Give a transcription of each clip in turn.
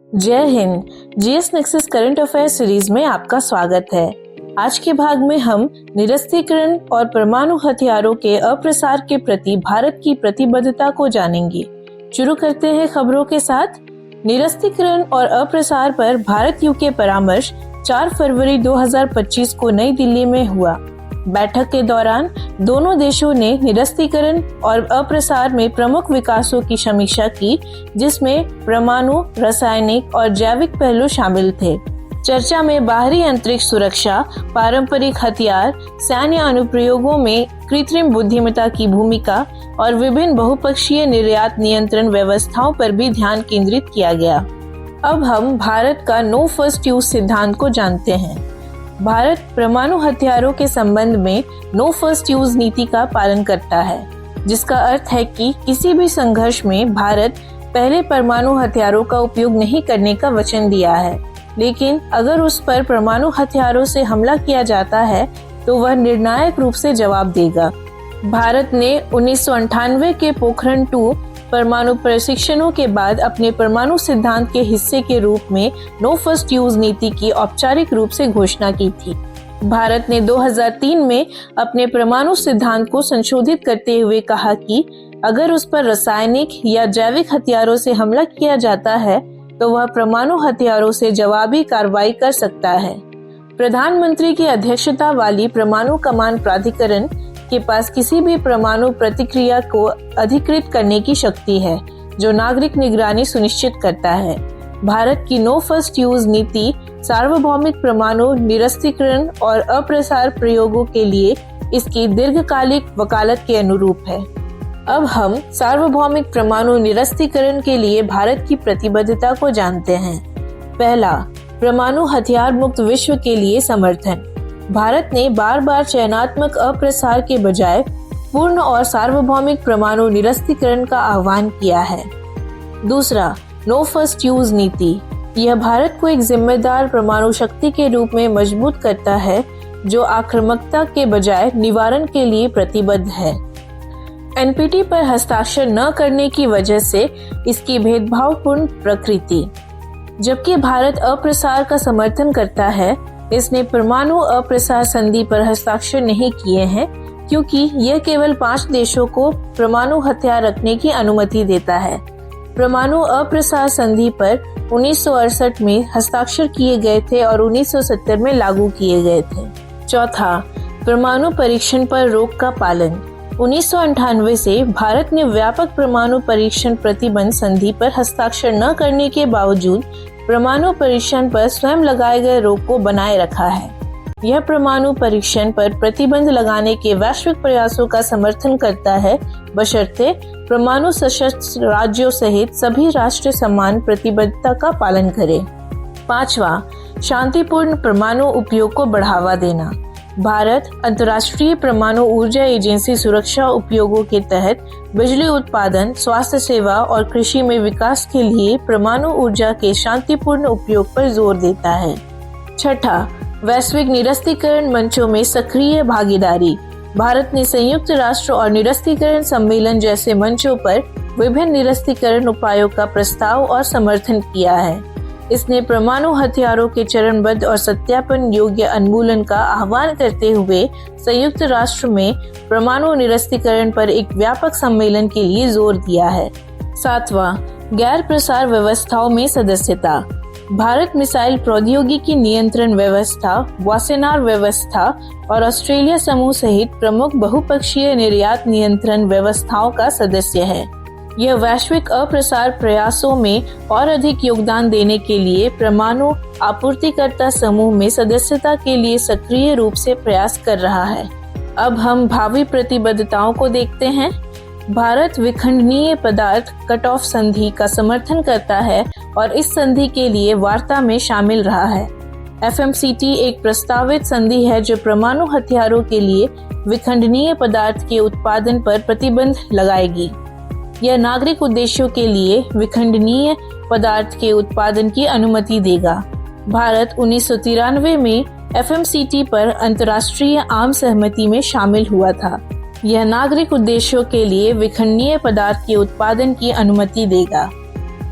जय Hind. GS nexus current affair series में आपका स्वागत है। आज के भाग में हम निरस्त्रीकरण और परमाणु हथियारों के अप्रसार के प्रति भारत की प्रतिबद्धता को जानेंगे। शुरू करते हैं खबरों के साथ। निरस्त्रीकरण और अप्रसार पर भारत यूके परामर्श 4 फरवरी 2025 को नई दिल्ली में हुआ। बैठक के दौरान दोनों देशों ने निरस्त्रीकरण और अप्रसार में प्रमुख विकासों की समीक्षा की, जिसमें परमाणु, रासायनिक और जैविक पहलू शामिल थे। चर्चा में बाहरी अंतरिक्ष सुरक्षा, पारंपरिक हथियार, सैन्य अनुप्रयोगों में कृत्रिम बुद्धिमत्ता की भूमिका और विभिन्न बहुपक्षीय निर्यात नियंत्रण व्यवस्थाओं पर भी ध्यान केंद्रित किया गया। अब हम भारत का नो फर्स्ट यूज सिद्धांत को जानते हैं। भारत परमाणु हथियारों के संबंध में नो फर्स्ट यूज नीति का पालन करता है, जिसका अर्थ है कि किसी भी संघर्ष में भारत पहले परमाणु हथियारों का उपयोग नहीं करने का वचन दिया है, लेकिन अगर उस पर परमाणु हथियारों से हमला किया जाता है तो वह निर्णायक रूप से जवाब देगा। भारत ने 1998 के पोखरण 2 परमाणु प्रशिक्षणों के बाद अपने परमाणु सिद्धांत के हिस्से के रूप में नो फर्स्ट यूज नीति की औपचारिक रूप से घोषणा की थी। भारत ने 2003 में अपने परमाणु सिद्धांत को संशोधित करते हुए कहा कि अगर उस पर रासायनिक या जैविक हथियारों से हमला किया जाता है तो वह परमाणु हथियारों से जवाबी कार्रवाई कर सकता है। प्रधानमंत्री की अध्यक्षता वाली परमाणु कमान प्राधिकरण के पास किसी भी परमाणु प्रतिक्रिया को अधिकृत करने की शक्ति है, जो नागरिक निगरानी सुनिश्चित करता है। भारत की नो फर्स्ट यूज नीति सार्वभौमिक परमाणु निरस्त्रीकरण और अप्रसार प्रयोगों के लिए इसकी दीर्घकालिक वकालत के अनुरूप है। अब हम सार्वभौमिक परमाणु निरस्त्रीकरण के लिए भारत की प्रतिबद्धता को जानते हैं। पहला, परमाणु हथियार मुक्त विश्व के लिए समर्थन। भारत ने बार बार चयनात्मक अप्रसार के बजाय पूर्ण और सार्वभौमिक परमाणु निरस्त्रीकरण का आह्वान किया है। दूसरा, नो फर्स्ट यूज नीति। यह भारत को एक जिम्मेदार परमाणु शक्ति के रूप में मजबूत करता है, जो आक्रामकता के बजाय निवारण के लिए प्रतिबद्ध है। एनपीटी पर हस्ताक्षर न करने की वजह से इसकी भेदभावपूर्ण प्रकृति। जबकि भारत अप्रसार का समर्थन करता है, इसने परमाणु अप्रसार संधि पर हस्ताक्षर नहीं किए हैं, क्योंकि यह केवल 5 देशों को परमाणु हथियार रखने की अनुमति देता है। परमाणु अप्रसार संधि पर 1968 में हस्ताक्षर किए गए थे और 1970 में लागू किए गए थे। चौथा, परमाणु परीक्षण पर रोक का पालन। 1998 से भारत ने व्यापक परमाणु परीक्षण प्रतिबंध संधि पर हस्ताक्षर न करने के बावजूद परमाणु परीक्षण पर स्वयं लगाए गए रोक को बनाए रखा है। यह परमाणु परीक्षण पर प्रतिबंध लगाने के वैश्विक प्रयासों का समर्थन करता है, बशर्ते परमाणु सशस्त्र राज्यों सहित सभी राष्ट्र समान प्रतिबद्धता का पालन करें। पांचवा, शांतिपूर्ण परमाणु उपयोग को बढ़ावा देना। भारत अंतर्राष्ट्रीय परमाणु ऊर्जा एजेंसी सुरक्षा उपयोगों के तहत बिजली उत्पादन, स्वास्थ्य सेवा और कृषि में विकास के लिए परमाणु ऊर्जा के शांतिपूर्ण उपयोग पर जोर देता है। छठा, वैश्विक निरस्त्रीकरण मंचों में सक्रिय भागीदारी। भारत ने संयुक्त राष्ट्र और निरस्त्रीकरण सम्मेलन जैसे मंचों पर विभिन्न निरस्त्रीकरण उपायों का प्रस्ताव और समर्थन किया है। इसने परमाणु हथियारों के चरणबद्ध और सत्यापन योग्य उन्मूलन का आह्वान करते हुए संयुक्त राष्ट्र में परमाणु निरस्त्रीकरण पर एक व्यापक सम्मेलन के लिए जोर दिया है। सातवां, गैर प्रसार व्यवस्थाओं में सदस्यता। भारत मिसाइल प्रौद्योगिकी नियंत्रण व्यवस्था, वासेनार व्यवस्था और ऑस्ट्रेलिया समूह सहित प्रमुख बहुपक्षीय निर्यात नियंत्रण व्यवस्थाओं का सदस्य है। यह वैश्विक अप्रसार प्रयासों में और अधिक योगदान देने के लिए परमाणु आपूर्तिकर्ता समूह में सदस्यता के लिए सक्रिय रूप से प्रयास कर रहा है। अब हम भावी प्रतिबद्धताओं को देखते हैं। भारत विखंडनीय पदार्थ कट ऑफ संधि का समर्थन करता है और इस संधि के लिए वार्ता में शामिल रहा है। FMCT एक प्रस्तावित संधि है जो परमाणु हथियारों के लिए विखंडनीय पदार्थ के उत्पादन पर प्रतिबंध लगाएगी। यह नागरिक उद्देश्यों के लिए विखंडनीय पदार्थ के उत्पादन की अनुमति देगा। भारत 1993 में FMCT पर अंतर्राष्ट्रीय आम सहमति में शामिल हुआ था। यह नागरिक उद्देश्यों के लिए विखंडनीय पदार्थ के उत्पादन की अनुमति देगा।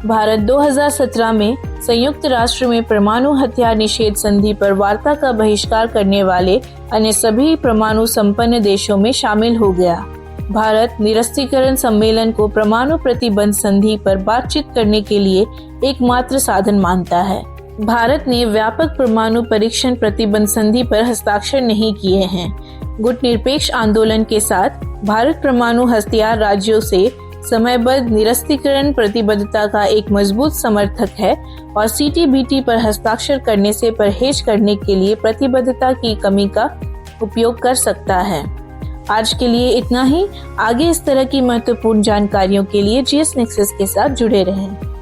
भारत 2017 में संयुक्त राष्ट्र में परमाणु हथियार निषेध संधि पर वार्ता का बहिष्कार करने वाले अन्य सभी परमाणु संपन्न देशों में शामिल हो गया। भारत निरस्त्रीकरण सम्मेलन को परमाणु प्रतिबंध संधि पर बातचीत करने के लिए एकमात्र साधन मानता है। भारत ने व्यापक परमाणु परीक्षण प्रतिबंध संधि पर हस्ताक्षर नहीं किए हैं। गुटनिरपेक्ष आंदोलन के साथ भारत परमाणु हथियार राज्यों से समयबद्ध निरस्त्रीकरण प्रतिबद्धता का एक मजबूत समर्थक है और CTBT पर हस्ताक्षर करने से परहेज करने के लिए प्रतिबद्धता की कमी का उपयोग कर सकता है। आज के लिए इतना ही। आगे इस तरह की महत्वपूर्ण जानकारियों के लिए GS Nexus के साथ जुड़े रहें।